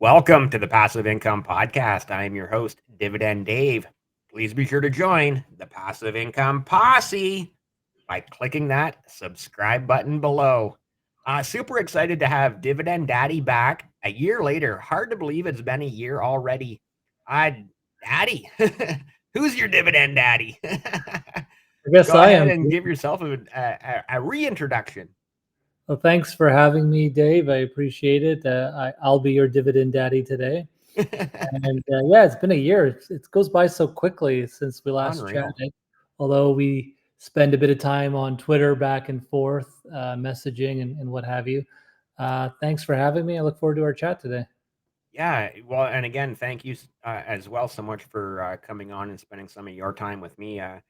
Welcome to the Passive Income Podcast. I am your host, Dividend Dave. Please be sure to join the Passive Income Posse by clicking that subscribe button below. Super excited to have Dividend Daddy back a year later. Hard to believe it's been a year already. Daddy, who's your Dividend Daddy? I guess Go I ahead am. and give yourself a reintroduction. Well, thanks for having me, Dave. I appreciate it. I'll be your dividend daddy today. And yeah, it's been a year. It goes by so quickly since we last Unreal. chatted. Although we spend a bit of time on Twitter back and forth, messaging and what have you. Thanks for having me. I look forward to our chat today. Yeah, well, and again, thank you as well so much for coming on and spending some of your time with me. I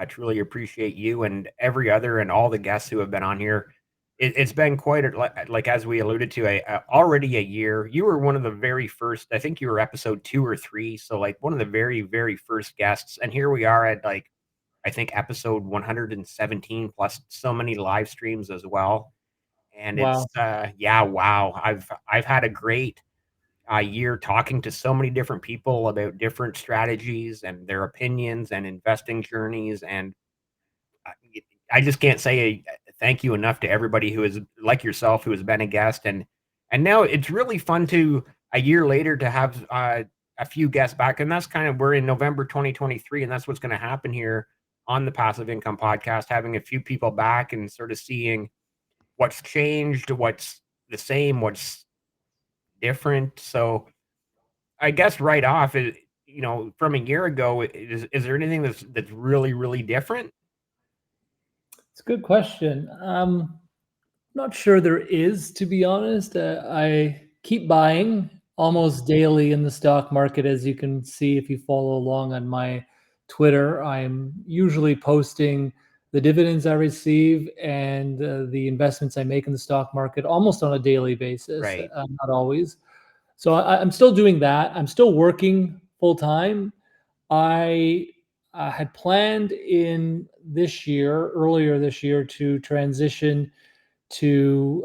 truly appreciate you and every other and all the guests who have been on here. It's been quite like as we alluded to, already a year. You were one of the very first. I think you were episode 2 or 3, so like one of the very first guests. And here we are at like I think episode 117 plus so many live streams as well. And Wow. it's yeah, wow. I've had a great year talking to so many different people about different strategies and their opinions and investing journeys. And I I just can't say thank you enough to everybody who is like yourself, who has been a guest. And now it's really fun to a year later to have a few guests back. And that's kind of we're in November 2023, and that's what's going to happen here on the Passive Income Podcast, having a few people back and sort of seeing what's changed, what's the same, what's different. So I guess right off, from a year ago, is there anything that's really different? It's a good question. Not sure there is, to be honest. I keep buying almost daily in the stock market, as you can see if you follow along on my Twitter. I'm usually posting the dividends I receive and the investments I make in the stock market almost on a daily basis, Right. not always. So I'm still doing that. I'm still working full time. I had planned earlier this year, to transition to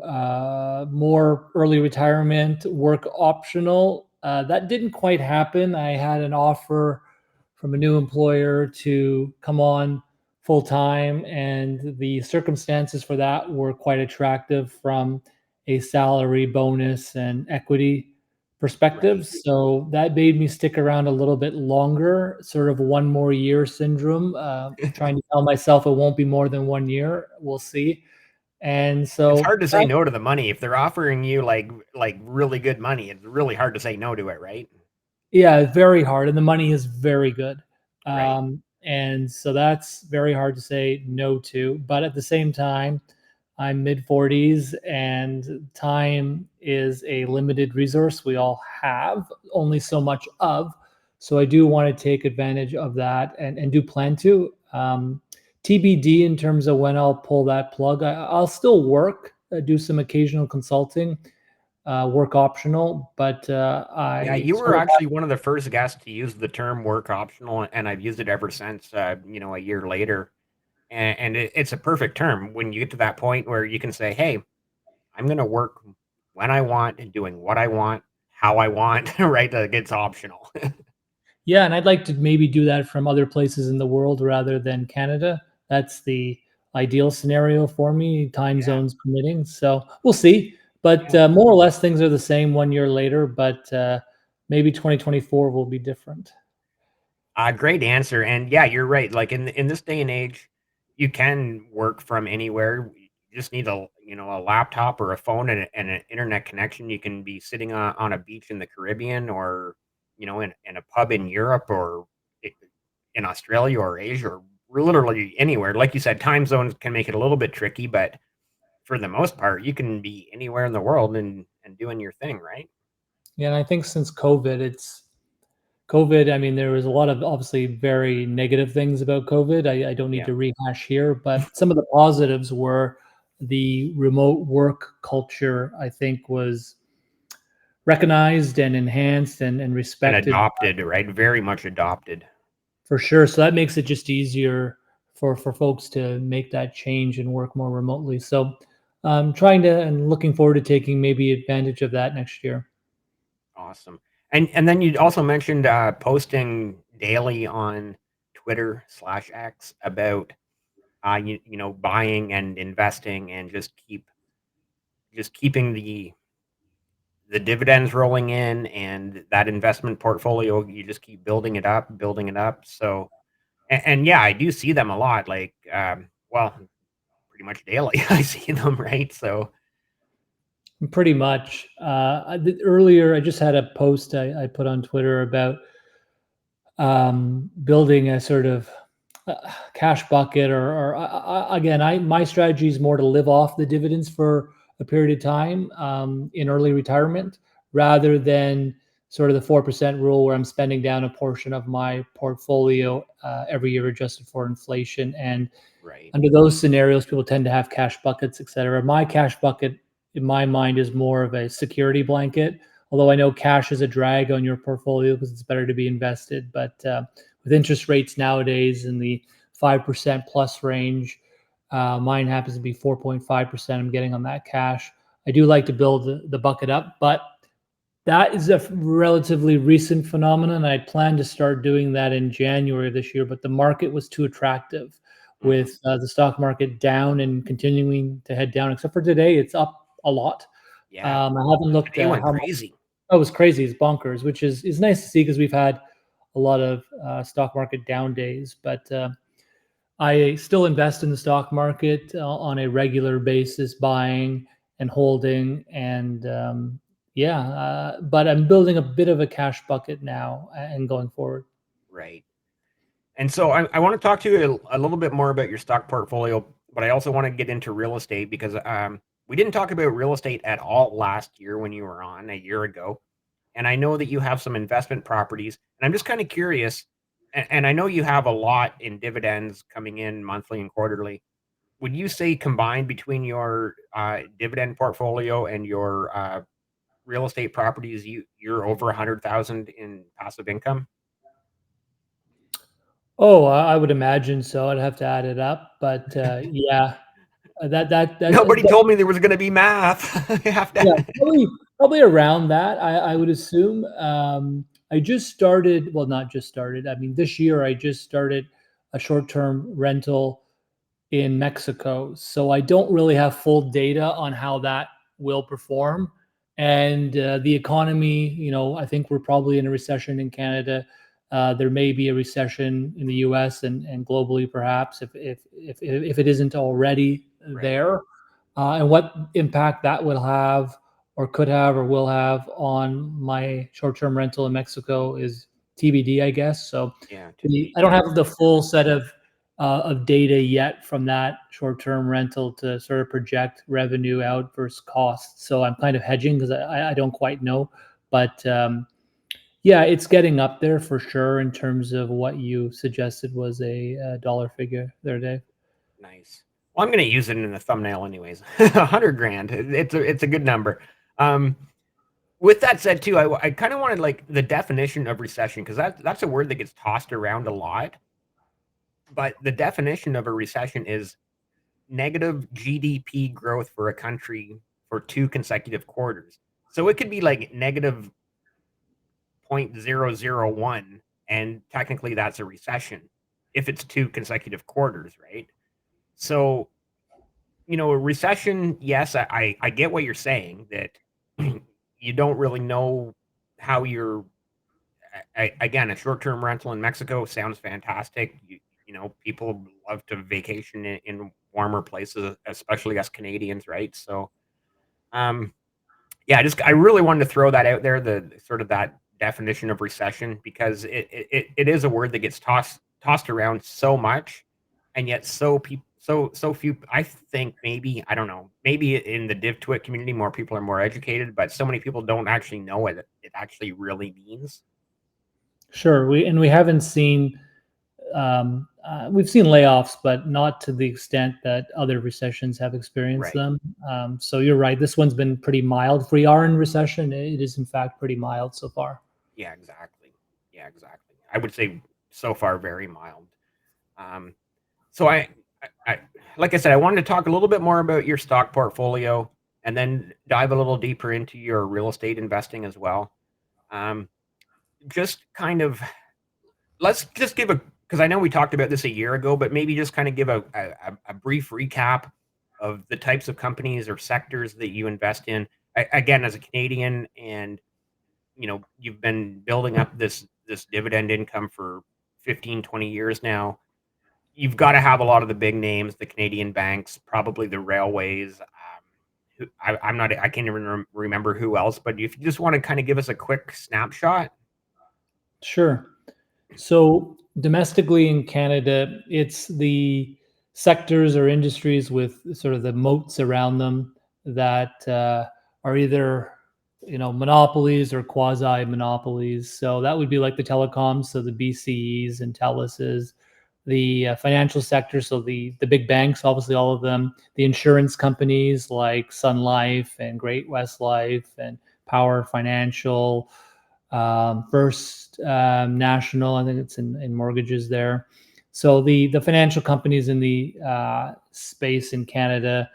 more early retirement, work optional. That didn't quite happen. I had an offer from a new employer to come on full time, and the circumstances for that were quite attractive from a salary, bonus, and equity perspective. Right. So that made me stick around a little bit longer, sort of one more year syndrome, trying to tell myself it won't be more than 1 year. We'll see. And It's so hard to say no to the money. If they're offering you like really good money, it's really hard to say no to it, right? yeah, very hard, and the money is very good. Right. And so that's very hard to say no to. But at the same time, I'm mid 40s, and time is a limited resource we all have, only so much of. So I do want to take advantage of that, and do plan to. TBD in terms of when I'll pull that plug. I'll still work, do some occasional consulting, work optional, but Yeah, I you were sort of actually one of the first guests to use the term work optional, and I've used it ever since, a year later. And it's a perfect term when you get to that point where you can say, hey, I'm going to work when I want and doing what I want, how I want, right? Like it's optional. Yeah, and I'd like to maybe do that from other places in the world rather than Canada. That's the ideal scenario for me, time Yeah. zones permitting. So we'll see. But Yeah. more or less, things are the same 1 year later. But maybe 2024 will be different. Great answer. And yeah, you're right. Like in this day and age, you can work from anywhere. You just need a laptop or a phone and an internet connection. You can be sitting on a beach in the Caribbean or, in a pub in Europe or i- in Australia or Asia or literally anywhere. Like you said, time zones can make it a little bit tricky, but for the most part, you can be anywhere in the world and doing your thing, right? Yeah, and I think since COVID, I mean, there was a lot of obviously very negative things about COVID. I don't need Yeah. to rehash here, but some of the positives were the remote work culture, I think, was recognized and enhanced and And respected adopted, right? Very much adopted. for sure. So that makes it just easier for folks to make that change and work more remotely. So trying to and looking forward to taking maybe advantage of that next year. Awesome. And then you also mentioned posting daily on Twitter/X about buying and investing and just keeping the dividends rolling in, and that investment portfolio, you just keep building it up. So and yeah, I do see them a lot, like well, pretty much daily I see them, right? So Pretty much. Earlier, I just had a post I put on Twitter about building a sort of cash bucket, or again, my strategy is more to live off the dividends for a period of time in early retirement, rather than sort of the 4% rule where I'm spending down a portion of my portfolio every year adjusted for inflation. And right, under those scenarios, people tend to have cash buckets, et cetera. My cash bucket, in my mind, is more of a security blanket. Although I know cash is a drag on your portfolio because it's better to be invested. But with interest rates nowadays in the 5% plus range, mine happens to be 4.5% I'm getting on that cash. I do like to build the bucket up, but that is a relatively recent phenomenon. I plan to start doing that in January of this year, but the market was too attractive hmm, with the stock market down and continuing to head down. Except for today, it's up a lot. yeah, I haven't looked today at went how much. crazy, Oh, it was crazy. It's bonkers, which is nice to see because we've had a lot of stock market down days. But I still invest in the stock market on a regular basis, buying and holding, and yeah. But I'm building a bit of a cash bucket now and going forward. right? And so I want to talk to you a little bit more about your stock portfolio, but I also want to get into real estate because we didn't talk about real estate at all last year when you were on a year ago. And I know that you have some investment properties, and I'm just kind of curious. And I know you have a lot in dividends coming in monthly and quarterly. Would you say combined between your dividend portfolio and your real estate properties, you're over 100,000 in passive income? Oh, I would imagine so. I'd have to add it up, but yeah, Nobody told me there was going to be math. I have yeah, to. probably around that. I would assume. I just started. Well, not just started. I mean, this year I just started a short-term rental in Mexico. So I don't really have full data on how that will perform. And the economy, I think we're probably in a recession in Canada. There may be a recession in the U.S. and globally, perhaps, if it isn't already Right. there. And what impact that will have, or could have, or will have on my short-term rental in Mexico is TBD, I guess. So Yeah. To be I don't have the full set of data yet from that short-term rental to sort of project revenue out versus costs. So I'm kind of hedging because I don't quite know, but yeah, it's getting up there for sure in terms of what you suggested was a dollar figure there, Dave. nice. Well, I'm going to use it in the thumbnail anyways. 100 grand. It's a good number. Um, with that said, too, I kind of wanted like the definition of recession because that's a word that gets tossed around a lot. But the definition of a recession is negative GDP growth for a country for 2 consecutive quarters. So it could be like negative 0.001, and technically that's a recession if it's 2 consecutive quarters, right? So, a recession, yes, I get what you're saying that you don't really know how you're. Again, a short term rental in Mexico sounds fantastic. People love to vacation in warmer places, especially us Canadians, right? So, um, yeah, I really wanted to throw that out there, the sort of that definition of recession, because it is a word that gets tossed around so much, and yet so few. I think maybe I don't know. Maybe in the Div Twit community, more people are more educated, but so many people don't actually know what it actually really means. Sure, we haven't seen we've seen layoffs, but not to the extent that other recessions have experienced Right. them. So you're right. This one's been pretty mild. If we are in recession, it is in fact pretty mild so far. Yeah. Exactly. Yeah. Exactly. I would say so far very mild. Um, So I like I said, I wanted to talk a little bit more about your stock portfolio and then dive a little deeper into your real estate investing as well. Um, just kind of let's just give a because I know we talked about this a year ago, but maybe just kind of give a brief recap of the types of companies or sectors that you invest in. Again, as a Canadian, and you've been building up this dividend income for 15, 20 years now. You've got to have a lot of the big names, the Canadian banks, probably the railways. I'm not, I can't even remember who else, but if you just want to kind of give us a quick snapshot. Sure. So domestically in Canada, it's the sectors or industries with sort of the moats around them that are either monopolies or quasi monopolies. So that would be like the telecoms, so the BCEs and Teluses, the financial sector, so the big banks, obviously all of them, the insurance companies like Sun Life and Great West Life and Power Financial, First National, I think it's in mortgages there. So the financial companies in the space in Canada,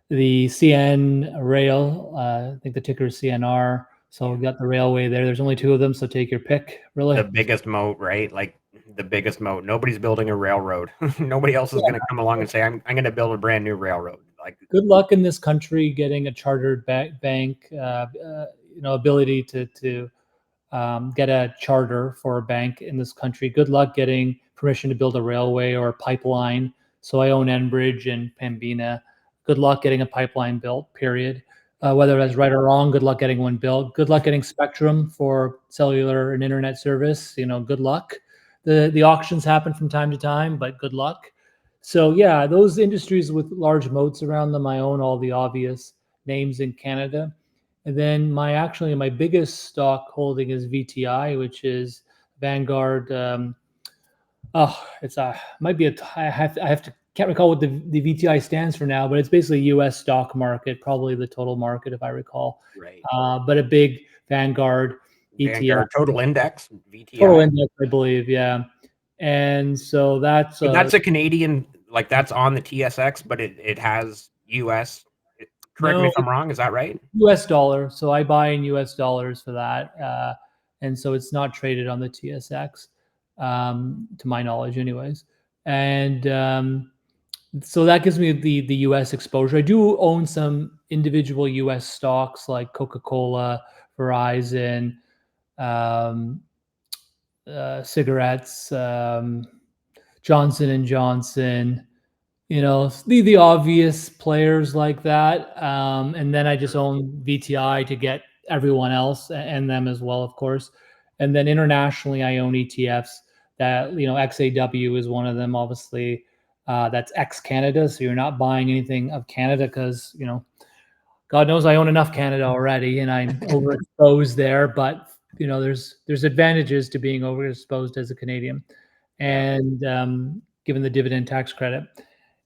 the CN Rail, I think the ticker is CNR. So Yeah. we've got the railway there. There's only two of them, so take your pick, The really. biggest moat, right? Like the biggest moat. Nobody's building a railroad. Nobody else is going to come along and say, I'm going to build a brand new railroad. Like, Good luck in this country getting a chartered bank, ability to get a charter for a bank in this country. Good luck getting permission to build a railway or a pipeline. So I own Enbridge and Pembina. Good luck getting a pipeline built, period. Whether that's right or wrong, good luck getting one built. Good luck getting spectrum for cellular and internet service. Good luck. The auctions happen from time to time, but good luck. So yeah, those industries with large moats around them, I own all the obvious names in Canada. And then my biggest stock holding is VTI, which is Vanguard. It's a might be a I have to can't recall what the VTI stands for now, but it's basically U.S. stock market, probably the total market if I recall. right. But a big Vanguard ETF, Vanguard Total Index, total VTI. index, I believe. Yeah, and so that's But that's a Canadian, like that's on the TSX, but it has US. Correct me no, if I'm wrong. Is that right? US dollar. So I buy in US dollars for that. And so it's not traded on the TSX, to my knowledge, anyways. And so that gives me the US exposure. I do own some individual US stocks like Coca-Cola, Verizon, um, cigarettes, Johnson and Johnson, the obvious players like that. And then I just Sure. own VTI to get everyone else and them as well, of course. And then internationally, I own ETFs that, XAW is one of them, obviously. That's ex Canada. So you're not buying anything of Canada because, God knows I own enough Canada already and I'm overexposed there. But, there's advantages to being overexposed as a Canadian Yeah. and given the dividend tax credit.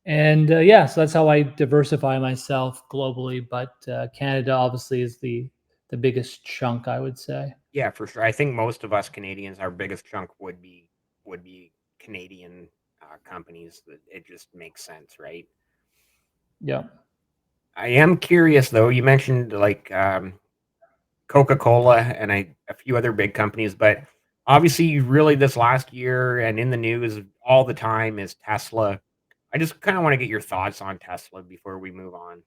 And yeah, so that's how I diversify myself globally. But Canada obviously is the biggest chunk, I would say. Yeah, for sure. I think most of us Canadians, our biggest chunk would be Canadian companies. That it just makes sense, right? Yeah. I am curious though. You mentioned like Coca-Cola and a few other big companies, but obviously, really, this last year and in the news all the time is Tesla. I just kind of want to get your thoughts on Tesla before we move on.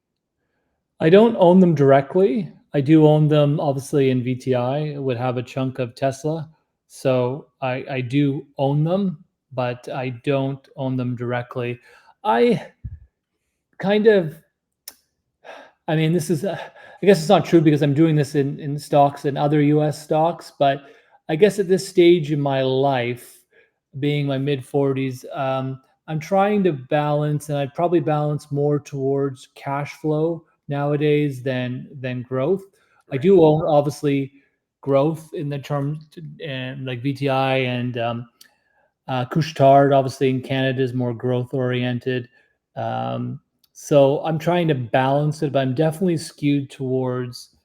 I don't own them directly. I do own them obviously in VTI. Would have a chunk of Tesla. So I do own them, but I don't own them directly. I kind of I mean, this is, I guess it's not true because I'm doing this in stocks and other US stocks, but I guess at this stage in my life, being my mid 40s, I'm trying to balance, and I'd probably balance more towards cash flow nowadays than growth. I Right. do own obviously growth in the term and like VTI and Couche-Tard, obviously in Canada, is more growth oriented. So I'm trying to balance it, but I'm definitely skewed towards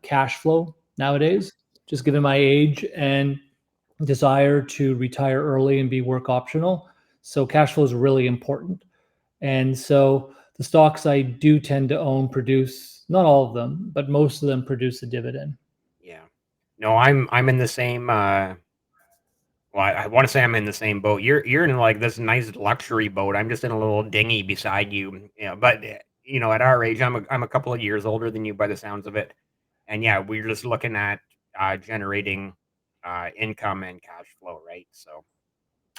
cash flow nowadays, just given my age and desire to retire early and be work optional. So cash flow is really important. And so the stocks I do tend to own produce, not all of them, but most of them produce a dividend. Yeah. No, I'm in the same, well, I wanna say I'm in the same boat. You're in, like, this nice luxury boat. I'm just in a little dinghy beside you, but, at our age, I'm a couple of years older than you by the sounds of it, and, yeah, we're just looking at, generating, income and cash flow, right? So,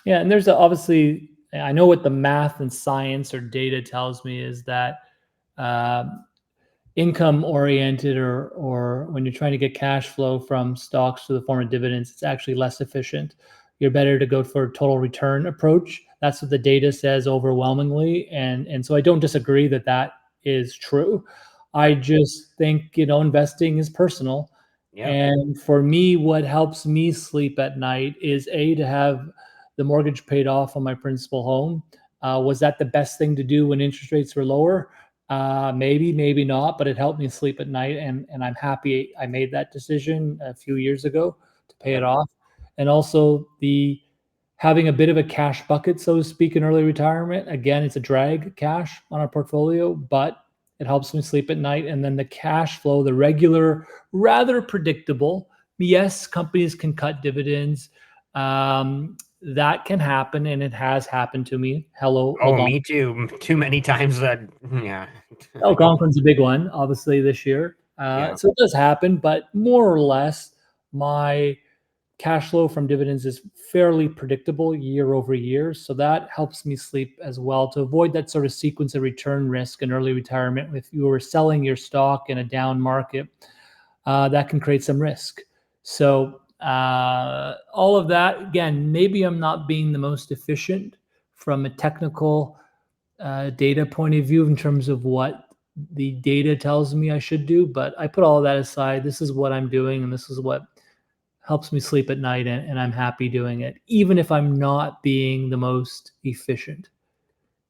Yeah, and there's obviously, I know what the math and science or data tells me is that um, income oriented, or when you're trying to get cash flow from stocks to the form of dividends, it's actually less efficient. You're better to go for a total return approach. That's what the data says overwhelmingly, and so I don't disagree that that is true. I right. just think, investing is personal. Yeah. And for me, what helps me sleep at night is to have the mortgage paid off on my principal home. Was that the best thing to do when interest rates were lower? Maybe, maybe not, but it helped me sleep at night, and I'm happy I made that decision a few years ago to pay it Yep. off. And also the having a bit of a cash bucket, so to speak, in early retirement. Again, it's a drag cash on our portfolio, but it helps me sleep at night. And then the cash flow, the regular, rather predictable. Yes, companies can cut dividends. That can happen, and it has happened to me. Hello, Oh, Algonquin. me too. Too many times that yeah. I know. Algonquin's a big one, obviously, this year. Yeah. So it does happen, but more or less, my cash flow from dividends is fairly predictable year over year. So that helps me sleep as well, to avoid that sort of sequence of return risk in early retirement. If you were selling your stock in a down market, that can create some risk. So all of that, again, maybe I'm not being the most efficient from a technical data point of view in terms of what the data tells me I should do, but I put all of that aside. This is what I'm doing, and this is what helps me sleep at night, and I'm happy doing it, even if I'm not being the most efficient.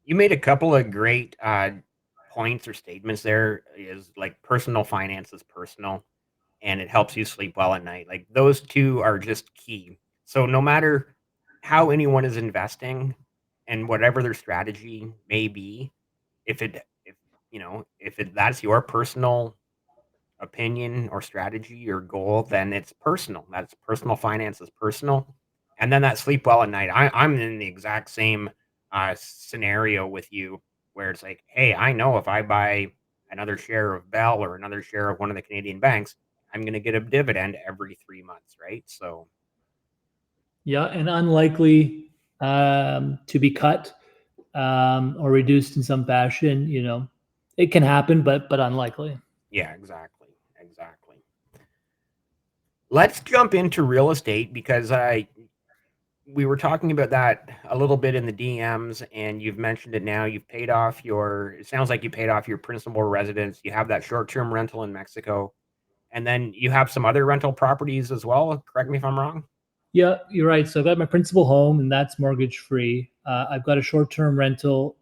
You made a couple of great, points or statements there is, like, personal finance is personal, and it helps you sleep well at night. Like, those 2 are just key. So, no matter how anyone is investing and whatever their strategy may be, if that's your personal opinion or strategy or goal, then it's personal. That's personal finance is personal. And then that sleep well at night. I'm in the exact same scenario with you where it's like, hey, I know if I buy another share of Bell or another share of one of the Canadian banks, I'm going to get a dividend every 3 months, right? So, Yeah, and unlikely to be cut or reduced in some fashion. It can happen, but unlikely. yeah, exactly. Exactly. Let's jump into real estate because we were talking about that a little bit in the DMs, and you've mentioned it now. You've paid off your it sounds like you paid off your principal residence. You have that short-term rental in Mexico, and then you have some other rental properties as well. Correct me if I'm wrong? Yeah, you're right. So I've got my principal home, and that's mortgage free. I've got a short-term rental,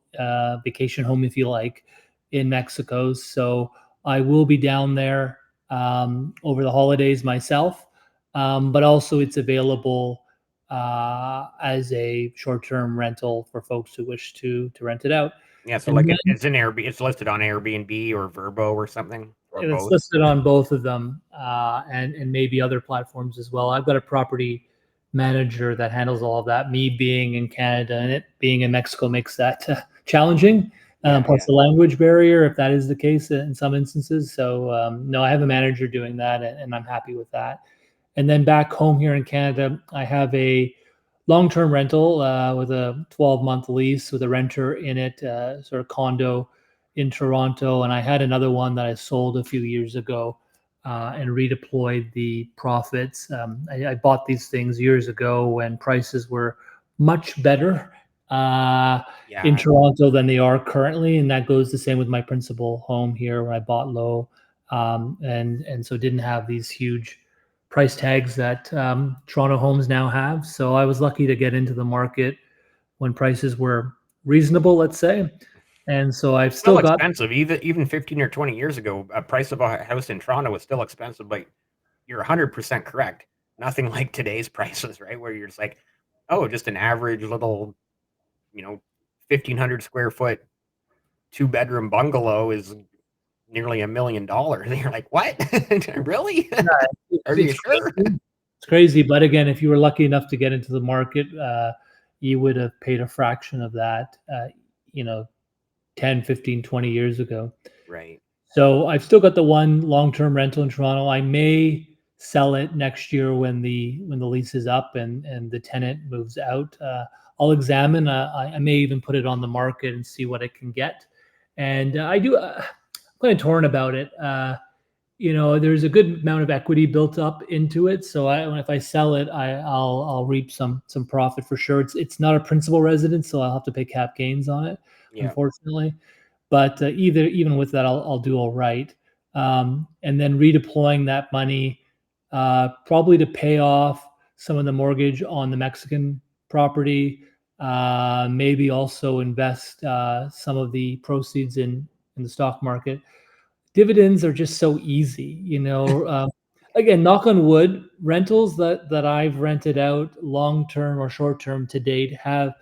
vacation home, if you like, in Mexico. So I will be down there over the holidays myself, but also it's available as a short-term rental for folks who wish to rent it out. Yeah, so And like then it's an Airbnb, it's listed on Airbnb or Verbo or something or it's both. listed on both of them, and maybe other platforms as well. I've got a property manager that handles all of that. Me being in Canada and it being in Mexico makes that challenging. Yeah, Plus yeah. the language barrier, if that is the case in some instances. So no, I have a manager doing that, and I'm happy with that. And then back home here in Canada, I have a long-term rental with a 12-month lease with a renter in it, sort of condo in Toronto. And I had another one that I sold a few years ago and redeployed the profits. I bought these things years ago when prices were much better uh, in Yeah. Toronto than they are currently, and that goes the same with my principal home here, where I bought low, and so didn't have these huge price tags that Toronto homes now have. So I was lucky to get into the market when prices were reasonable, let's say. And so I've still Still got, expensive. Even 15 or 20 years ago, a price of a house in Toronto was still expensive, but you're 100% correct. Nothing like today's prices, right? Where you're just like, oh, just an average little, you know, 1,500 square foot 2-bedroom bungalow is nearly $1 million. And you're like, what? Really? Yeah, Are it's you sure? crazy. It's crazy, but again, if you were lucky enough to get into the market, you would have paid a fraction of that, you know, 10, 15, 20 years ago. Right. So I've still got the one long-term rental in Toronto. I may sell it next year when the lease is up and the tenant moves out. I'll examine. I may even put it on the market and see what I can get. And I do. I'm kind of torn about it. There's a good amount of equity built up into it. So if I sell it, I'll reap some profit for sure. It's not a principal residence, so I'll have to pay cap gains on it, Yeah. unfortunately. But even with that, I'll do all right. And then redeploying that money, probably to pay off some of the mortgage on the Mexican property. Maybe also invest some of the proceeds in the stock market. Dividends are just so easy, again, knock on wood, rentals that I've rented out long term or short term to date have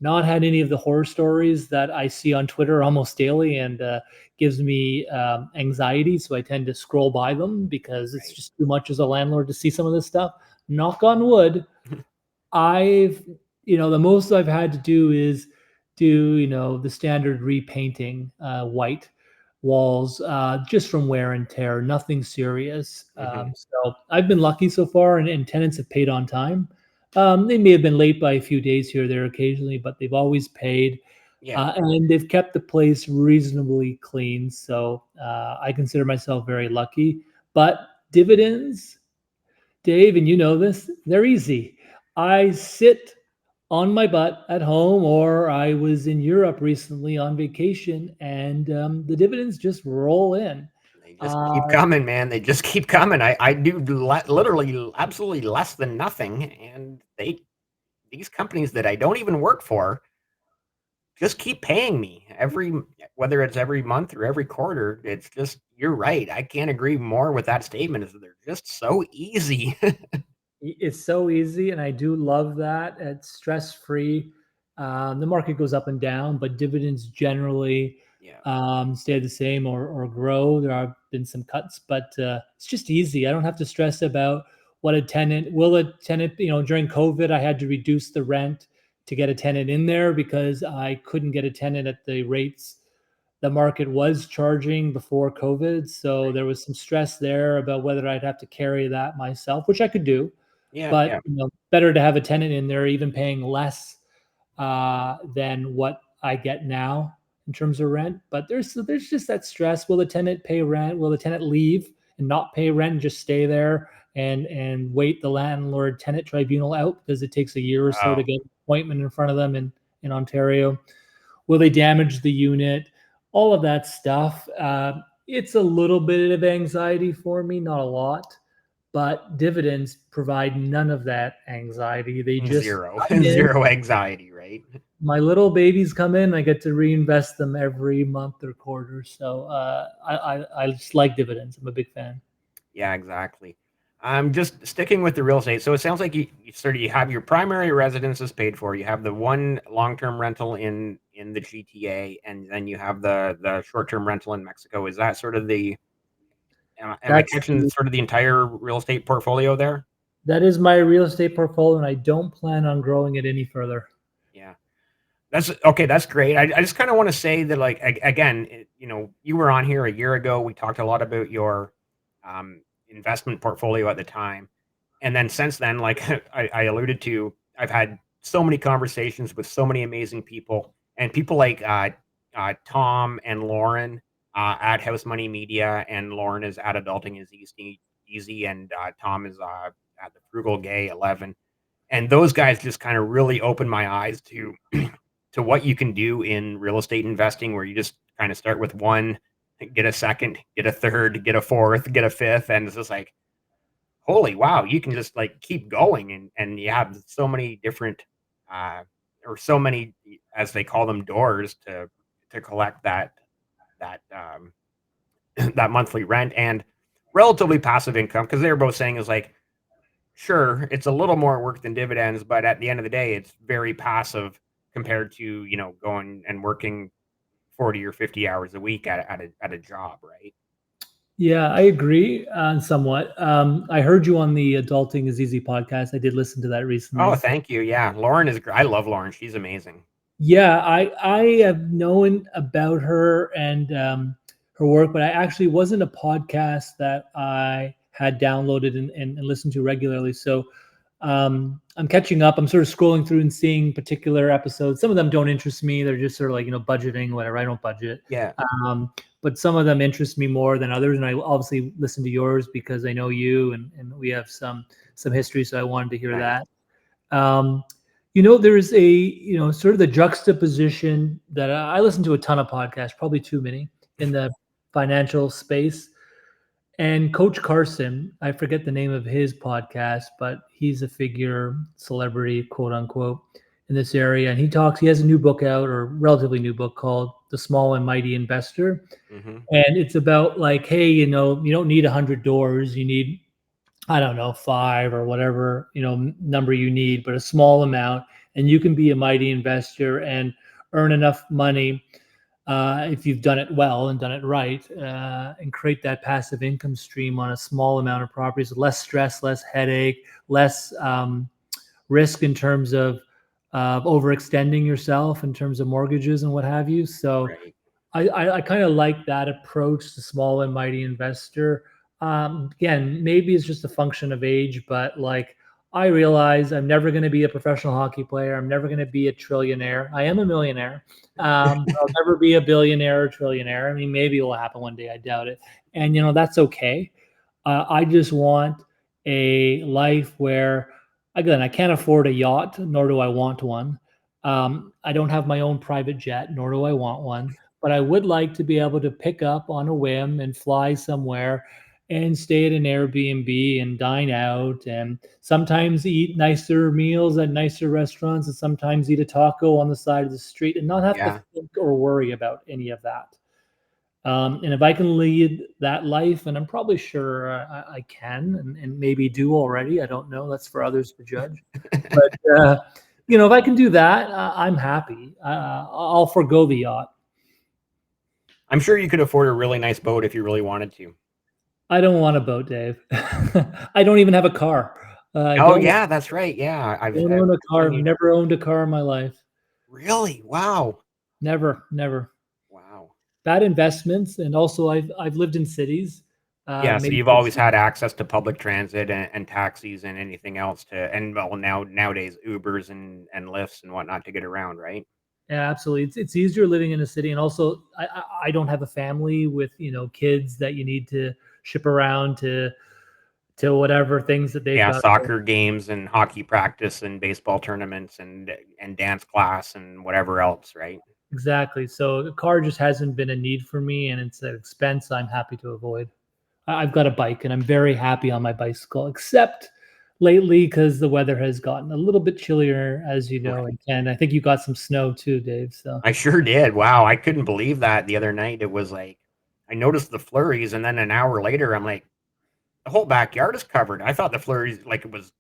not had any of the horror stories that I see on Twitter almost daily, and gives me anxiety. So I tend to scroll by them because it's Right. just too much as a landlord to see some of this stuff. Knock on wood, I've, the most I've had to do is do, the standard repainting, white walls, just from wear and tear, nothing serious. Hmm. So I've been lucky so far, and tenants have paid on time. They may have been late by a few days here or there occasionally, but they've always paid. Yeah. And they've kept the place reasonably clean. So I consider myself very lucky. But dividends, Dave, and you know this, they're easy. I sit on my butt at home, or I was in Europe recently on vacation, and the dividends just roll in. They just Uh, keep coming, man. They just keep coming. I do literally absolutely less than nothing. And these companies that I don't even work for just keep paying me whether it's every month or every quarter. It's just, you're right. I can't agree more with that statement, is that they're just so easy. It's so easy, and I do love that. It's stress free. The market goes up and down, but dividends generally Yeah. stay the same or grow. There have been some cuts, but it's just easy. I don't have to stress about what a tenant will a tenant. During COVID, I had to reduce the rent to get a tenant in there because I couldn't get a tenant at the rates the market was charging before COVID. So Right. there was some stress there about whether I'd have to carry that myself, which I could do, Yeah. but Yeah. better to have a tenant in there, even paying less than what I get now in terms of rent. But there's just that stress. Will the tenant pay rent? Will the tenant leave and not pay rent and just stay there and wait the landlord tenant tribunal out because it takes a year or so Oh, to get an appointment in front of them in Ontario? Will they damage the unit? All of that stuff. It's a little bit of anxiety for me, not a lot, but dividends provide none of that anxiety. They just zero, come in. zero anxiety, right? My little babies come in. I get to reinvest them every month or quarter. So I just like dividends. I'm a big fan. Yeah, exactly. I'm just sticking with the real estate. So it sounds like you have your primary residence is paid for. You have the one long-term rental in the GTA, and then you have the short-term rental in Mexico. Is that sort of the am I That's catching sort of the entire real estate portfolio there? that is my real estate portfolio, and I don't plan on growing it any further. Yeah. That's okay. That's great. I just kind of want to say that, like, again, you were on here a year ago. We talked a lot about your investment portfolio at the time, and then since then, like I alluded to, I've had so many conversations with so many amazing people, and people like Tom and Lauren at House Money Media, and Lauren is at Adulting is Easy, and Tom is at the Frugal Gay 11, and those guys just kind of really opened my eyes to to what you can do in real estate investing, where you just kind of start with one, get a second, get a third, get a fourth, get a fifth, and it's just like, holy wow, you can just like keep going, and you have so many different uh or so many, as they call them, doors to collect that that monthly rent and relatively passive income, because they're both saying is like, sure, it's a little more work than dividends, but at the end of the day, it's very passive compared to, going and working 40 or 50 hours a week at a job, right? Yeah, I agree somewhat. I heard you on the Adulting is Easy podcast. I did listen to that Oh, recently. thank you. Yeah, Lauren is great. I love Lauren. She's amazing. Yeah, I have known about her and her work, but I actually wasn't a podcast that I had downloaded and listened to regularly. So I'm catching up. I'm sort of scrolling through and seeing particular episodes. Some of them don't interest me. They're just sort of like, budgeting, whatever. I don't budget. Yeah, Um, but some of them interest me more than others. And I obviously listen to yours because I know you and we have some history. So I wanted to hear nice. that. Um, there's a, sort of the juxtaposition that I listen to a ton of podcasts, probably too many in the financial space. And Coach Carson, I forget the name of his podcast, but he's a figure, celebrity, quote unquote, in this area. And he has a new book out, or relatively new book, called The Small and Mighty Investor. Hmm. And it's about like, hey, you don't need 100 doors. You need, I don't know, five or whatever, number you need, but a small amount. And you can be a mighty investor and earn enough money if you've done it well and done it right, and create that passive income stream on a small amount of properties, less stress, less headache, less risk in terms of overextending yourself in terms of mortgages and what have you. So Right. I kind of like that approach to small and mighty investor. Again, maybe it's just a function of age, but like I realize I'm never going to be a professional hockey player. I'm never going to be a trillionaire. I am a millionaire. I'll never be a billionaire or trillionaire. I mean, maybe it will happen one day. I doubt it. And, that's okay. I just want a life where, again, I can't afford a yacht, nor do I want one. I don't have my own private jet, nor do I want one. But I would like to be able to pick up on a whim and fly somewhere and stay at an Airbnb and dine out and sometimes eat nicer meals at nicer restaurants and sometimes eat a taco on the side of the street and not have to Yeah. think or worry about any of that. And if I can lead that life, and I'm probably sure I can and maybe do already, I don't know. That's for others to judge. But, if I can do that, I'm happy. I'll forego the yacht. I'm sure you could afford a really nice boat if you really wanted to. I don't want a boat, Dave. I don't even have a car. I Oh don't, yeah, that's right. Yeah, don't I've own a car. seen I've you. never owned a car in my life. Really? Wow. Never, never. Wow. Bad investments, and also I've lived in cities. Yeah, so Maybe you've always had access to public transit and taxis and anything else and well nowadays Ubers and Lyfts and whatnot to get around, right? yeah, absolutely. It's easier living in a city, and also I don't have a family with kids that you need to ship around to whatever things that they've Yeah, got. soccer games and hockey practice and baseball tournaments and dance class and whatever else, right? Exactly. So a car just hasn't been a need for me, and it's an expense I'm happy to avoid. I've got a bike, and I'm very happy on my bicycle, except lately because the weather has gotten a little bit chillier, as you know. Right. And I think you got some snow too, Dave. So I sure did. Wow, I couldn't believe that the other night. It was like I noticed the flurries and then an hour later I'm like the whole backyard is covered. I thought the flurries like it was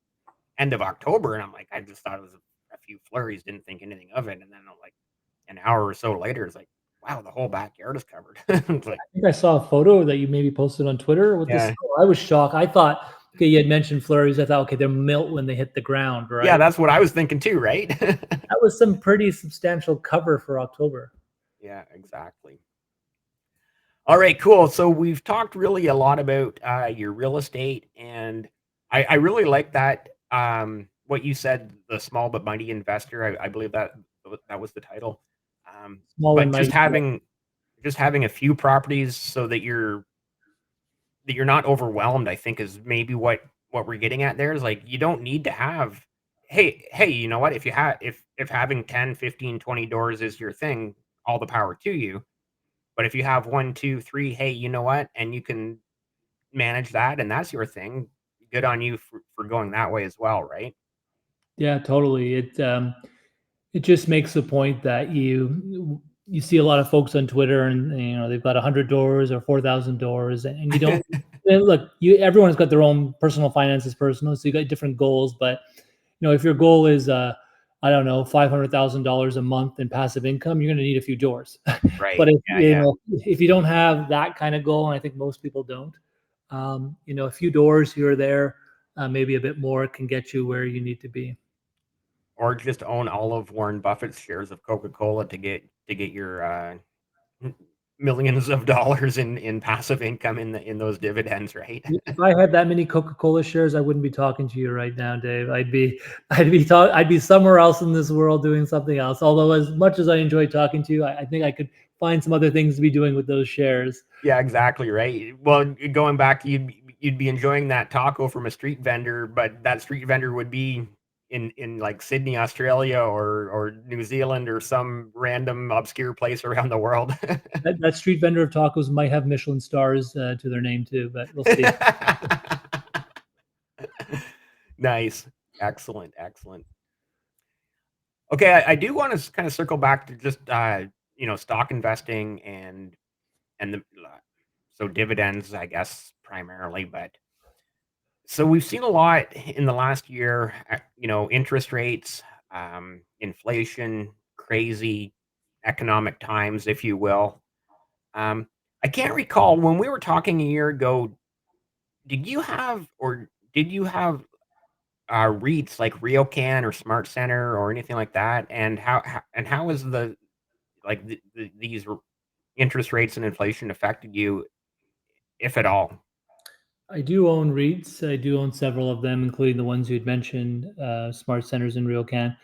end of October and I'm like I just thought it was a few flurries, didn't think anything of it and then I'm like an hour or so later it's like wow, the whole backyard is covered. It's like I think I saw a photo that you maybe posted on Twitter with this. yeah. I was shocked. I thought, okay, you had mentioned flurries. I thought, okay, they're melt when they hit the ground, Yeah, right? that's what I was thinking too, right? That was some pretty substantial cover for October. Yeah, exactly. All right, cool. So we've talked really a lot about your real estate, and I really like that. What you said, the small but mighty investor. I believe that was the title. Small But and mighty. just having a few properties so that you're not overwhelmed. I think is maybe what we're getting at there is like you don't need to have. Hey, you know what? If you have if having 10, 15, 20 doors is your thing, all the power to you. But if you have 1, 2, 3, hey, you know what? And you can manage that and that's your thing. Good on you for going that way as well, right? Yeah, totally. It just makes the point that you see a lot of folks on Twitter, and they've got 100 doors or 4,000 doors, and you don't. And look, everyone's got their own personal finances, personal, so you got different goals. But if your goal is I don't know, $500,000 a month in passive income, you're going to need a few doors. Right. But if Yeah, yeah. if you don't have that kind of goal, and I think most people don't, a few doors here or there, maybe a bit more, can get you where you need to be. Or just own all of Warren Buffett's shares of Coca-Cola to get your, m millions of dollars in passive income in those dividends, right? If I had that many Coca-Cola shares, I wouldn't be talking to you right now, Dave. I'd be somewhere else in this world doing something else. Although, as much as I enjoy talking to you, I think I could find some other things to be doing with those shares. Yeah, exactly, right. Well, going back, you'd be enjoying that taco from a street vendor, but that street vendor would be in like Sydney, Australia, or New Zealand, or some random obscure place around the world. That street vendor of tacos might have Michelin stars to their name too, but we'll see. Nice. Excellent, excellent. Okay, I do wanna kinda circle back to just, stock investing and the so dividends, I guess, primarily, but so we've seen a lot in the last year, interest rates, inflation, crazy economic times, if you will. Um, I can't recall when we were talking a year ago, did you have REITs like RioCan or Smart Center or anything like that? And how is these interest rates and inflation affected you, if at all? I do own REITs. I do own several of them, including the ones you'd mentioned, Smart Centers and RealCan.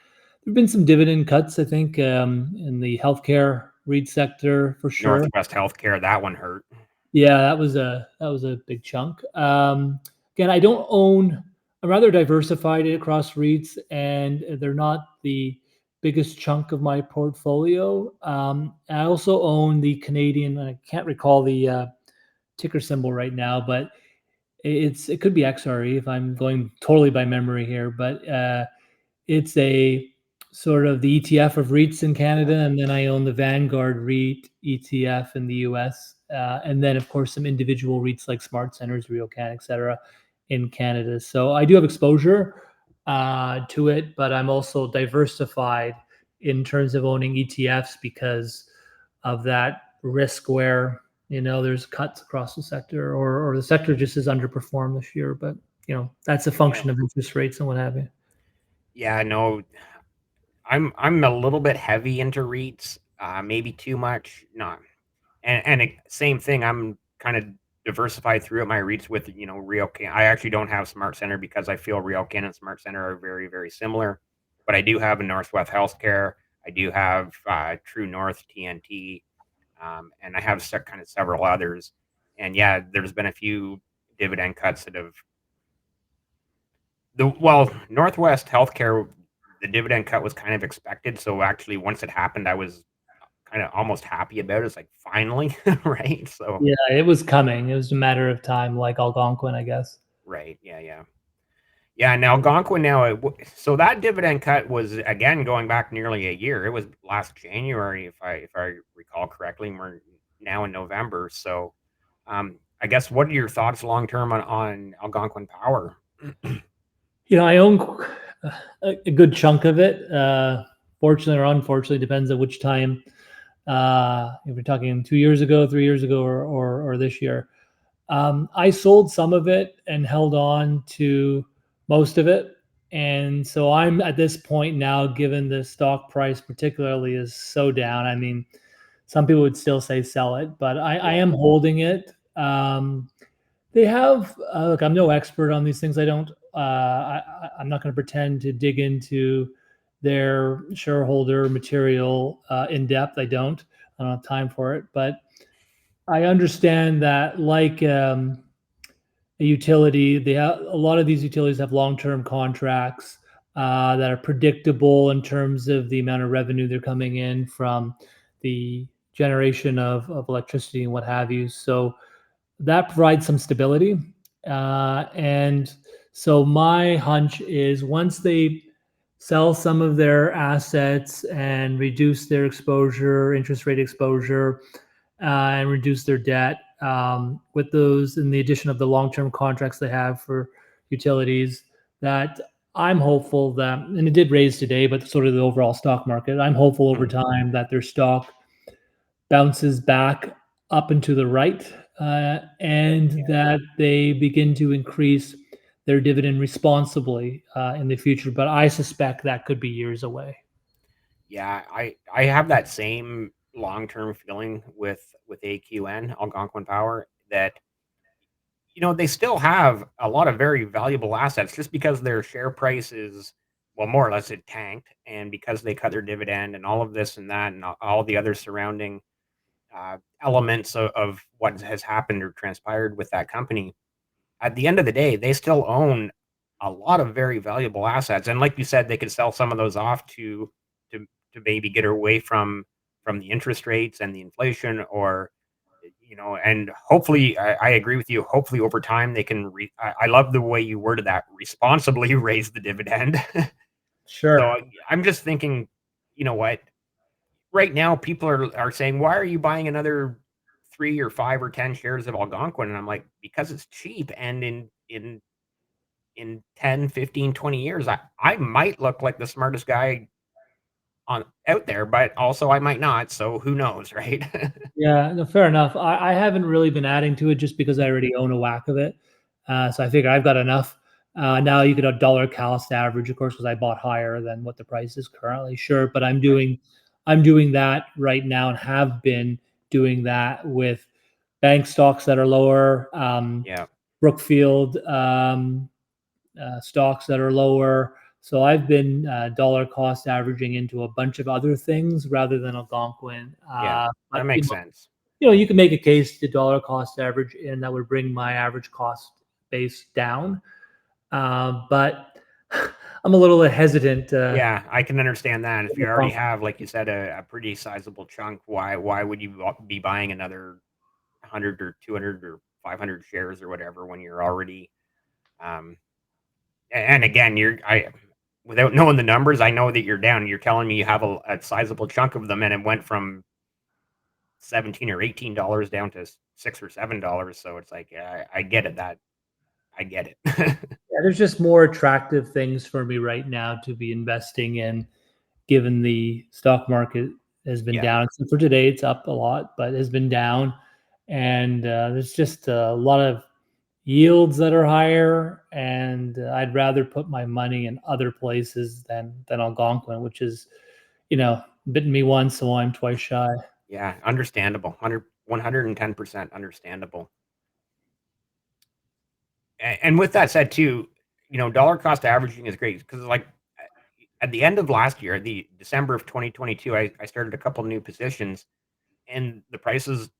There've been some dividend cuts, I think, in the healthcare REIT sector for sure. Northwest Healthcare, that one hurt. Yeah, that was a big chunk. Again, I don't own. I'm rather diversified across REITs, and they're not the biggest chunk of my portfolio. I also own the Canadian. I can't recall the ticker symbol right now, but it could be XRE if I'm going totally by memory here, but it's a sort of the ETF of REITs in Canada, and then I own the Vanguard REIT ETF in the US, and then of course some individual REITs like Smart Centers, RioCan, etc., in Canada. So I do have exposure to it, but I'm also diversified in terms of owning ETFs because of that risk where there's cuts across the sector, or the sector just is underperformed this year. But that's a Yeah. function of interest rates and what have you. Yeah, no, I'm a little bit heavy into REITs, maybe too much. No, same thing. I'm kind of diversified throughout my REITs with RioCan. I actually don't have Smart Center because I feel RioCan and Smart Center are very very similar. But I do have a Northwest Healthcare. I do have True North TNT, and I have kind of several others. And yeah, there's been a few dividend cuts that have Northwest Healthcare, the dividend cut was kind of expected, so actually once it happened, I was kinda almost happy about it. It's like, "Finally," right? So Yeah, it was coming. It was a matter of time, like Algonquin, I guess. right, yeah, yeah. Yeah, now Algonquin now, so that dividend cut was, again, going back nearly a year. It was last January, if I recall correctly, and we're now in November, so, I guess what are your thoughts long term on Algonquin Power? I own a good chunk of it. Fortunately or unfortunately, depends on which time. If we're talking 2 years ago, 3 years ago, or this year. I sold some of it and held on to most of it. And so I'm at this point now, given the stock price particularly is so down. I mean, some people would still say sell it, but I Yeah, am holding it. They have look. I'm no expert on these things. I don't. I'm not going to pretend to dig into their shareholder material in depth. I don't. I don't have time for it. But I understand that, like a utility, they have a lot of these utilities have long-term contracts that are predictable in terms of the amount of revenue they're coming in from the generation of electricity and what have you. So that provides some stability. And so my hunch is once they sell some of their assets and reduce their exposure, interest rate exposure, and reduce their debt with those, in the addition of the long-term contracts they have for utilities, that I'm hopeful that, and it did raise today, but sort of the overall stock market, I'm hopeful over Mm, time that their stock bounces back up and to the right, and yeah. that they begin to increase their dividend responsibly in the future. But I suspect that could be years away. Yeah, I have that same long-term feeling with AQN, Algonquin Power, that, they still have a lot of very valuable assets just because their share price is, well, more or less it tanked, and because they cut their dividend and all of this and that and all the other surrounding elements of what has happened or transpired with that company. At the end of the day, they still own a lot of very valuable assets, and like you said, they could sell some of those off to to maybe get away from the interest rates and the inflation, or and hopefully, I agree with you. Hopefully, over time, they can. I love the way you worded that. Responsibly raise the dividend. So Sure. I'm just thinking, you know what? Right now, people are saying, "Why are you buying another 3 or 5 or 10 shares of Algonquin?" And I'm like, "Because it's cheap, and in 10, 15, 20 years, I might look like the smartest guy on out there, but also I might not, so who knows, right?" Yeah, no, fair enough. I haven't really been adding to it just because I already own a whack of it. So I figure I've got enough. Now you could a dollar cost average, of course, because I bought higher than what the price is currently. Sure, but Right. I'm doing that right now and have been doing that with bank stocks that are lower, Yeah, Brookfield stocks that are lower. So I've been dollar cost averaging into a bunch of other things rather than Algonquin. yeah, that But makes sense. you can make a case to dollar cost average, and that would bring my average cost base down. But I'm a little hesitant. Yeah, I can understand that. If you already Um, have, like you said, a pretty sizable chunk, why would you be buying another 100 or 200 or 500 shares or whatever when you're already, um and again, I without knowing the numbers, I know that you're down. You're telling me you have a sizable chunk of them, and it went from 17 or $18 down to 6 or $7. So it's like, yeah, I get it. That I get it. yeah, there's just more attractive things for me right now to be investing in, given the stock market has been Yeah, down. Except for today, it's up a lot, but has been down, and there's just a lot of yields that are higher, and I'd rather put my money in other places than Algonquin, which is, bitten me once, so I'm twice shy. yeah, understandable. 110% understandable. And with that said, too, dollar cost averaging is great because, like, at the end of last year, the December of 2022, I started a couple new positions, and the prices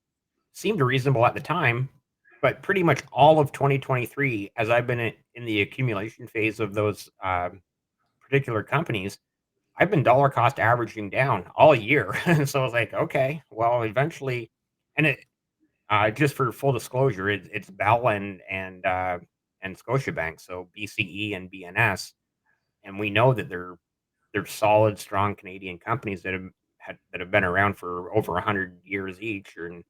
seemed reasonable at the time, but pretty much all of 2023, as I've been in the accumulation phase of those particular companies, I've been dollar cost averaging down all year. So I was like, okay, well, eventually, and it just for full disclosure, it's Bell and Scotiabank, so BCE and BNS, and we know that they're solid, strong Canadian companies that have been around for over 100 years each, and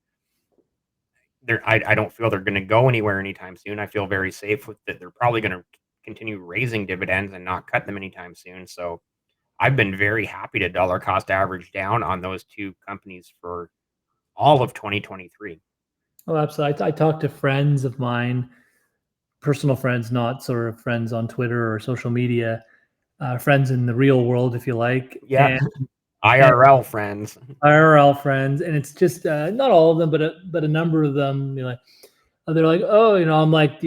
I don't feel they're gonna go anywhere anytime soon. I feel very safe with that they're probably gonna continue raising dividends and not cut them anytime soon, so I've been very happy to dollar cost average down on those 2 companies for all of 2023. Oh, absolutely. I talk to friends of mine, personal friends, not sort of friends on Twitter or social media, friends in the real world, if you like, Yeah, and IRL friends. IRL friends, and it's just not all of them, but a number of them. They're like, oh, I'm like,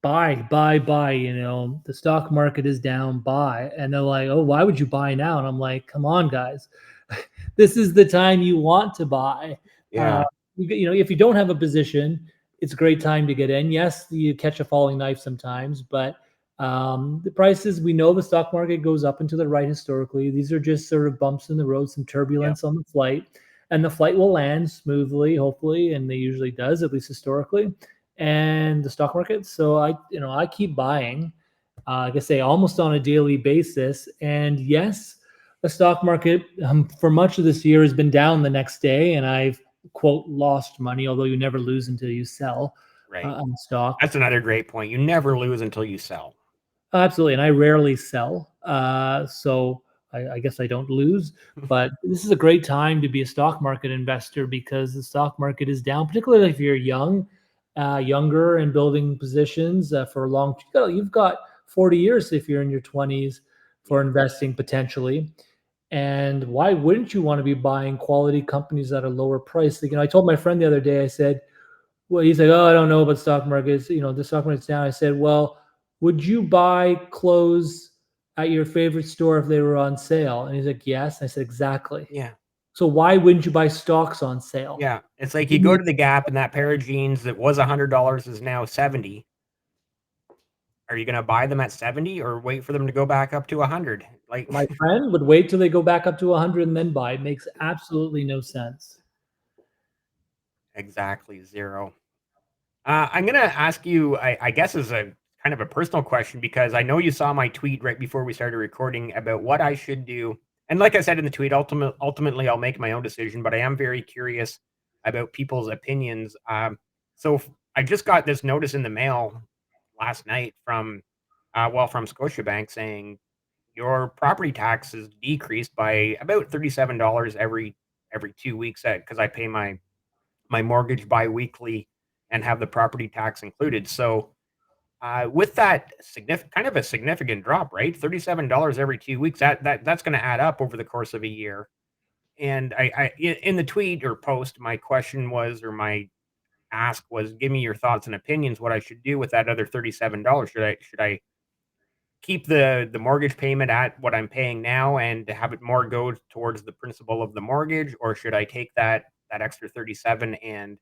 buy, the stock market is down, buy. And they're like, oh, why would you buy now? And I'm like, come on, guys, this is the time you want to buy. Uh, Yeah, if you don't have a position, it's a great time to get in. Yes, you catch a falling knife sometimes, but the prices, we know the stock market goes up and to the right historically. These are just sort of bumps in the road, some yeah, turbulence on the flight, and the flight will land smoothly, hopefully, and they usually does, at least historically. And the stock market, so I keep buying. Like I say, almost on a daily basis. And yes, the stock market for much of this year has been down the next day, and I've quote lost money. Although you never lose until you sell right. on stock. That's another great point. You never lose until you sell. Absolutely, and I rarely sell, so I guess I don't lose. But this is a great time to be a stock market investor because the stock market is down, particularly if you're younger and building positions for long. You've got 40 years if you're in your 20s for Yeah. investing potentially. And why wouldn't you want to be buying quality companies at a lower price? Like, I told my friend the other day, I said, well, he's like, oh, I don't know about stock markets. The stock market's down. I said, well, would you buy clothes at your favorite store if they were on sale? And he's like, yes. And I said, exactly. Yeah. So why wouldn't you buy stocks on sale? Yeah. It's like you Give go me to the Gap and that pair of jeans that was $100 is now 70. Are you gonna buy them at 70 or wait for them to go back up to 100? Like my friend would wait till they go back up to 100 and then buy. It makes absolutely no sense. exactly 0. I'm gonna ask you, I guess, as a kind of a personal question because I know you saw my tweet right before we started recording about what I should do. And like I said in the tweet, ultimately, I'll make my own decision. But I am very curious about people's opinions. I just got this notice in the mail last night from, from Scotiabank saying your property tax is decreased by about $37 every 2 weeks because I pay my mortgage biweekly and have the property tax included. So, with that kind of a significant drop, right? $37 every 2 weeks. That's going to add up over the course of a year. And in the tweet or post, my question was, or my ask was, give me your thoughts and opinions. What I should do with that other $37? Should I keep the mortgage payment at what I'm paying now and have it more go towards the principal of the mortgage, or should I take that extra 37 and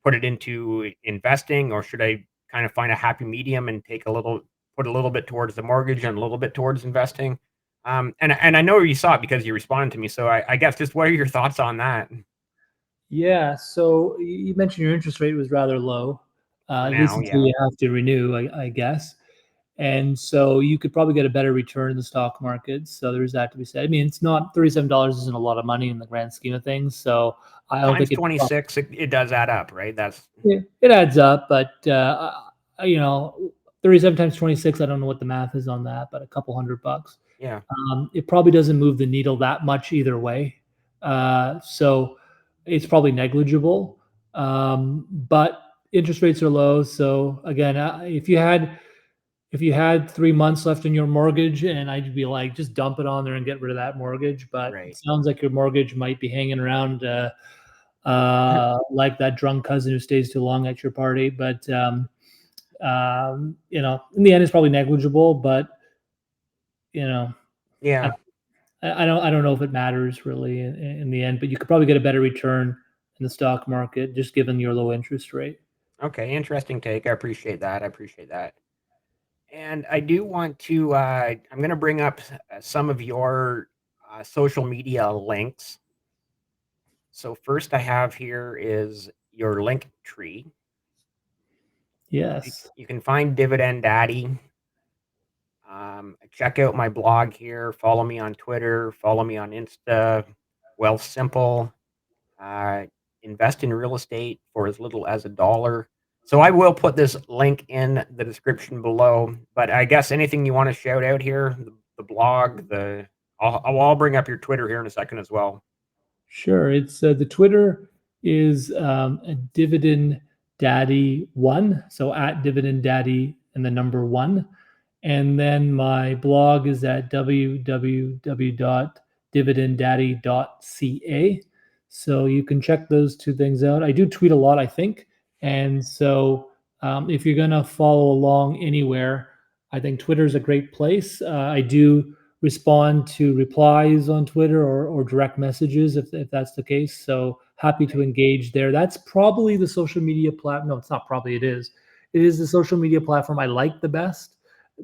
put it into investing, or should I kind of find a happy medium and put a little bit towards the mortgage and a little bit towards investing? And I know you saw it because you responded to me. So I guess just what are your thoughts on that Yeah. So you mentioned your interest rate was rather low, for at least now? until Yeah, you have to renew, I guess. And so you could probably get a better return in the stock market. So there's that to be said. I mean, it's not $37 isn't a lot of money in the grand scheme of things. So I don't times think it's 26, it does add up, right? That's it adds up, but 37 times 26, I don't know what the math is on that, but a couple $100. yeah, It probably doesn't move the needle that much either way. So it's probably negligible. But interest rates are low. So again, if you had 3 months left in your mortgage, and I'd be like, just dump it on there and get rid of that mortgage. But it right. sounds like your mortgage might be hanging around like that drunk cousin who stays too long at your party. But in the end, it's probably negligible. But you know, I, Yeah. I don't know if it matters really in the end. But you could probably get a better return in the stock market just given your low interest rate. Okay, interesting take. I appreciate that. I appreciate that. And I do want to, I'm going to bring up some of your social media links. So, first I have here is your link tree. Yes. You can find Dividend Daddy. Check out my blog here. Follow me on Twitter. Follow me on Insta. Wealth Simple. Uh, Invest in real estate for as little as $1. So I will put this link in the description below. But I guess anything you want to shout out here, the blog, I'll bring up your Twitter here in a second as well. Sure. It's the Twitter is a Dividend Daddy one, so at Dividend Daddy and the number one, and then my blog is at www.dividenddaddy.ca. So you can check those two things out. I do tweet a lot, I think, and so if you're gonna follow along anywhere, I think Twitter is a great place. I do respond to replies on Twitter or direct messages if that's the case. So happy to Okay. engage there. That's probably the social media platform. No, it's not probably, it is. It is the social media platform I like the best,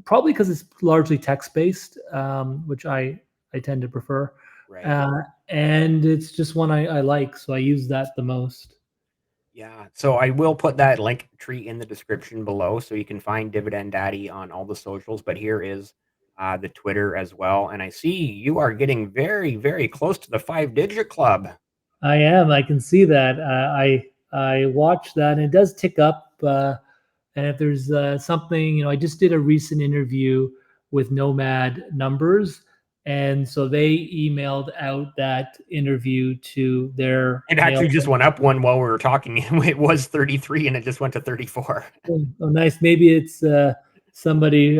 probably because it's largely text based, which I tend to prefer. Right. Uh, and it's just one I like. So I use that the most. Yeah. So I will put that link tree in the description below so you can find Dividend Daddy on all the socials. But here is the Twitter as well. And I see you are getting very, very close to the 5-digit club. I am. I can see that. I watch that, and it does tick up. And if there's something, I just did a recent interview with Nomad Numbers. And so they emailed out that interview to their It mail. actually just went up one while we were talking. It was 33 and it just went to 34. Oh, nice. Maybe it's somebody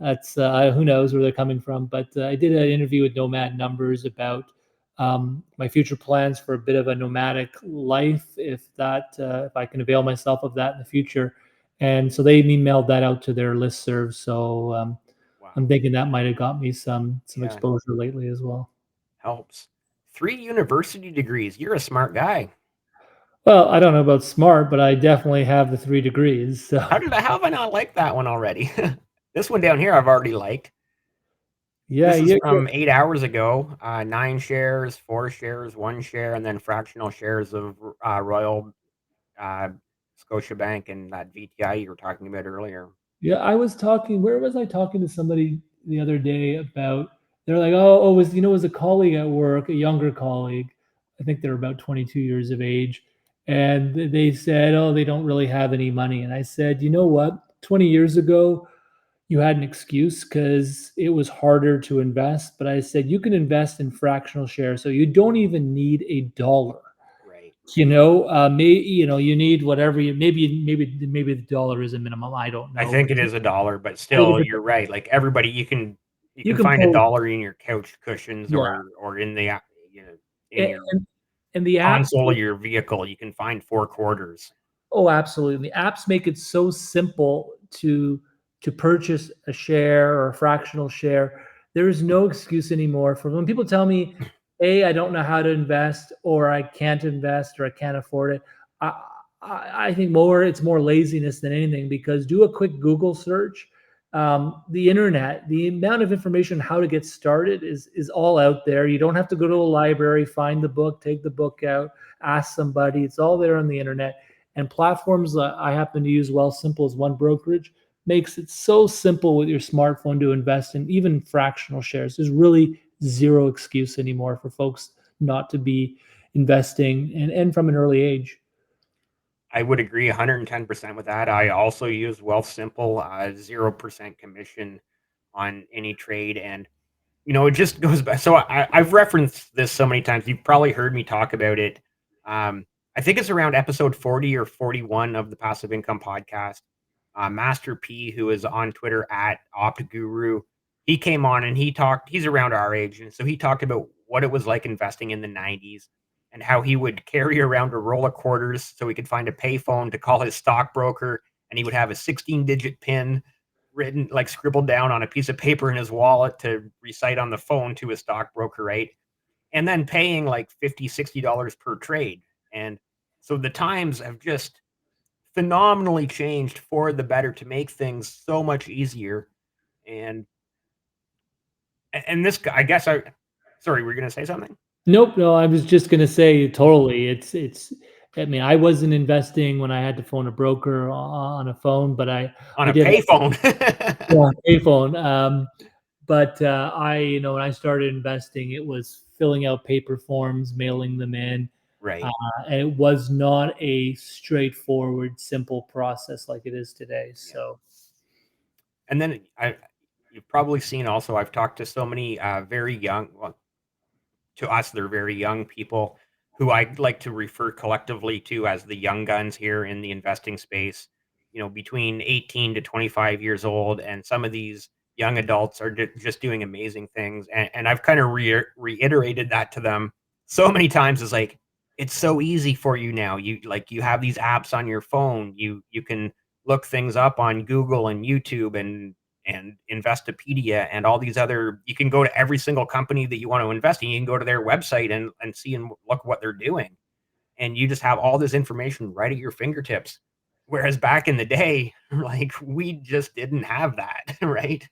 that's who knows where they're coming from. But I did an interview with Nomad Numbers about my future plans for a bit of a nomadic life, if I can avail myself of that in the future. And so they emailed that out to their listserv. So I'm Wow. thinking that might have got me some Yeah, exposure lately as well. helps. 3 university degrees. You're a smart guy. Well, I don't know about smart, but I definitely have the 3 degrees. So How have I not liked that one already? This one down here I've already liked. yeah, This is you from 8 hours ago. 9 shares, 4 shares, 1 share, and then fractional shares of Royal uh, Scotiabank and that VTI you were talking about earlier. Yeah, I was talking. Where was I talking to somebody the other day about? They're like, oh, it was a colleague at work, a younger colleague. I think they're about 22 years of age, and they said, oh, they don't really have any money. And I said, you know what? 20 years ago, you had an excuse because it was harder to invest. But I said you can invest in fractional shares, so you don't even need a dollar. Right. You need whatever you maybe the dollar is a minimum. I don't I know, think but it is a dollar, but make a still, you're difference. right. Like everybody, you You can can find a pull, dollar in your couch cushions yeah, or in the you know in and, your and the apps. console of your vehicle. You can find 4 quarters. Oh, absolutely. The apps make it so simple to purchase a share or a fractional share. There is no excuse anymore for when people tell me, "Hey, I don't know how to invest, or I can't invest, or I can't afford it." I, I think it's more laziness than anything because do a quick Google search. The internet, the amount of information how to get started is all out there. You don't have to go to a library, find the book, take the book out, ask somebody. It's all there on the internet. And platforms I happen to use Wealthsimple as one brokerage makes it so simple with your smartphone to invest in even fractional shares. There's really zero excuse anymore for folks not to be investing and from an early age. I would agree 110% with that. I also use Wealthsimple, 0% commission on any trade, and it just goes back. So I've referenced this so many times. You've probably heard me talk about it. I think it's around episode 40 or 41 of the Passive Income Podcast. Master P, who is on Twitter at OptGuru, he came on and he talked. He's around our age, and so he talked about what it was like investing in the 90s and how he would carry around a roll of quarters so he could find a payphone to call his stockbroker, and he would have a 16-digit pin written, like scribbled down on a piece of paper in his wallet to recite on the phone to his stockbroker, right? And then paying like $50, $60 per trade. And so the times have just phenomenally changed for the better to make things so much easier. And and this guy, I guess I sorry, we're gonna say something? Nope, no, I was just gonna say totally. It's. I mean, I wasn't investing when I had to phone a broker on a phone, but On I a did have payphone. yeah, payphone. But when I started investing, it was filling out paper forms, mailing them in. Uh, Right. and it was not a straightforward, simple process like it is today. Yeah. So, And then you've probably seen also, I've talked to so many very young, well, to us, they're very young people who I like to refer collectively to as the young guns here in the investing space, between 18 to 25 years old. And some of these young adults are just doing amazing things. And I've kind of reiterated that to them so many times. Is like, it's so easy for you now. You have these apps on your phone. You can look things up on Google and YouTube and Investopedia and all these other. You can go to every single company that you want to invest in. You can go to their website and see and look what they're doing. And you just have all this information right at your fingertips. Whereas back in the day, like we just didn't have that, right?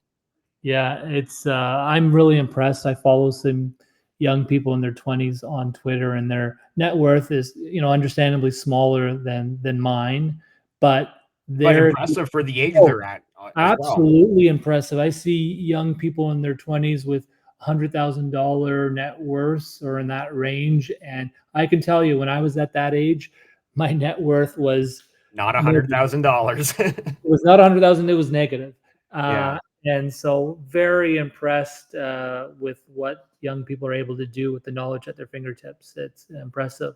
yeah, I'm really impressed. I follow some young people in their 20s on Twitter, and their net worth is, understandably smaller than mine, but But they're impressive for the age oh, they're at as well. absolutely impressive. I see young people in their 20s with $100,000 net worth or in that range. And I can tell you, when I was at that age, my net worth was Not a hundred negative. thousand dollars. It was not 100,000, it was negative. Yeah. And so very impressed with what young people are able to do with the knowledge at their fingertips. It's impressive.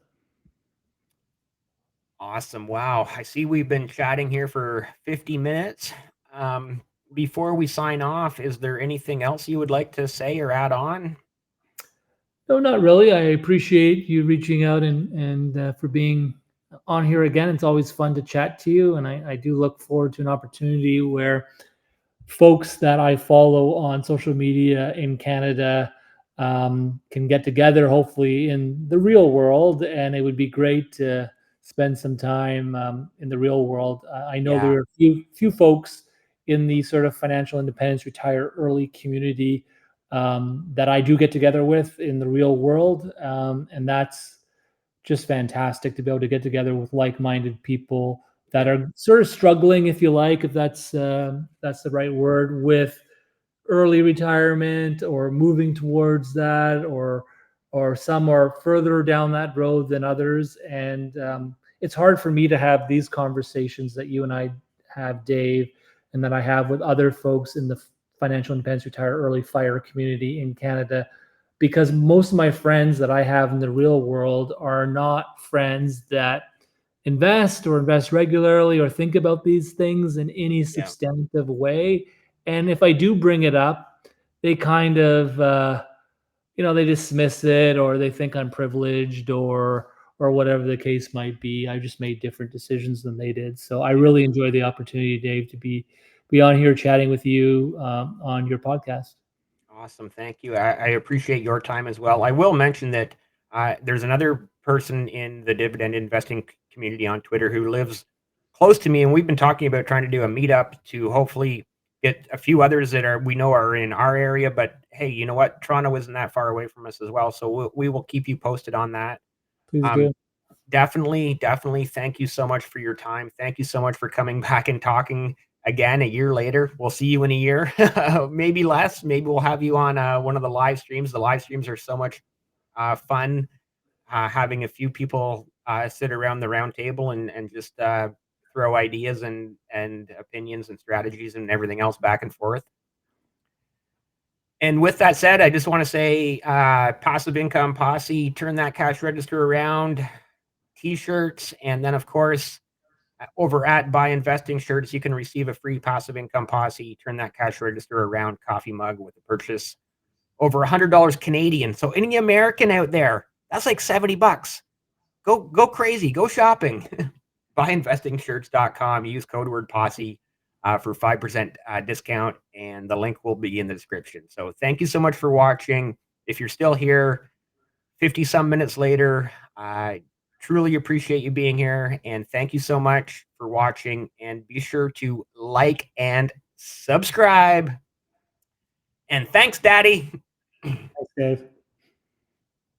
Awesome. Wow. I see we've been chatting here for 50 minutes. Um, Before we sign off, is there anything else you would like to say or add on? No, not really. I appreciate you reaching out and for being on here again. It's always fun to chat to you, and I do look forward to an opportunity where folks that I follow on social media in Canada can get together, hopefully in the real world, and it would be great to spend some time in the real world. I know there Yeah. are a few folks in the sort of financial independence, retire early community that I do get together with in the real world, and that's just fantastic to be able to get together with like-minded people that Yeah. are sort of struggling, if you like, if that's the right word, with early retirement or moving towards that, or some are further down that road than others. And it's hard for me to have these conversations that you and I have, Dave, and that I have with other folks in the financial independence retire early fire community in Canada, because most of my friends that I have in the real world are not friends that invest or invest regularly or think about these things in any Yeah. substantive way. And if I do bring it up, they kind of, they dismiss it, or they think I'm privileged, or whatever the case might be. I just made different decisions than they did. So I Yeah. really enjoy the opportunity, Dave, to be on here chatting with you on your podcast. Awesome. Thank you. I appreciate your time as well. I will mention that there's another person in the dividend investing community on Twitter who lives close to me, and we've been talking about trying to do a meetup to hopefully get a few others that are we know are in our area. But hey, you know what? Toronto isn't that far away from us as well, so we will keep you posted on that. Please Um, do. Definitely, definitely. Thank you so much for your time. Thank you so much for coming back and talking again a year later. We'll see you in a year, maybe less. Maybe we'll have you on one of the live streams. The live streams are so much fun. Having a few people sit around the round table and just throw ideas and opinions and strategies and everything else back and forth. And with that said, I just want to say, Passive Income Posse, turn that cash register around. T-shirts, and then of course over at Buy Investing Shirts, you can receive a free Passive Income Posse, turn that cash register around coffee mug with a purchase over $100 Canadian. So any American out there, that's like $70. Go crazy, go shopping. Buyinvestingshirts.com. Use code word posse for 5% discount, and the link will be in the description. So thank you so much for watching. If you're still here 50 some minutes later, I truly appreciate you being here, and thank you so much for watching, and be sure to like and subscribe. And thanks, Daddy. Thanks, Dave.